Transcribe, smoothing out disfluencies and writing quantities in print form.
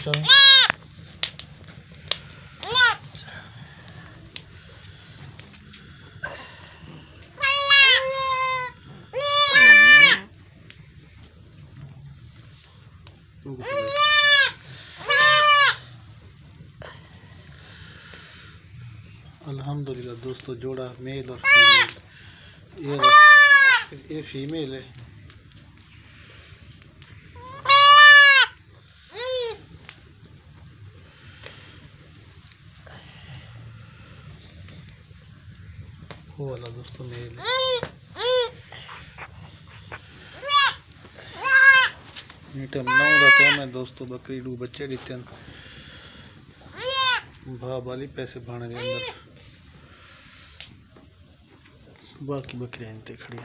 चाहे अल्हम्दुलिल्लाह दोस्तों, जोड़ा मेल और फीमेल। ये फीमेल है। वो वाला दोस्तों मेल है। टाइम 9 का टाइम है दोस्तों। बकरी डू बच्चे दिते भाव वाली पैसे भाने के अंदर। बाकी बकरियां इनते खड़ी।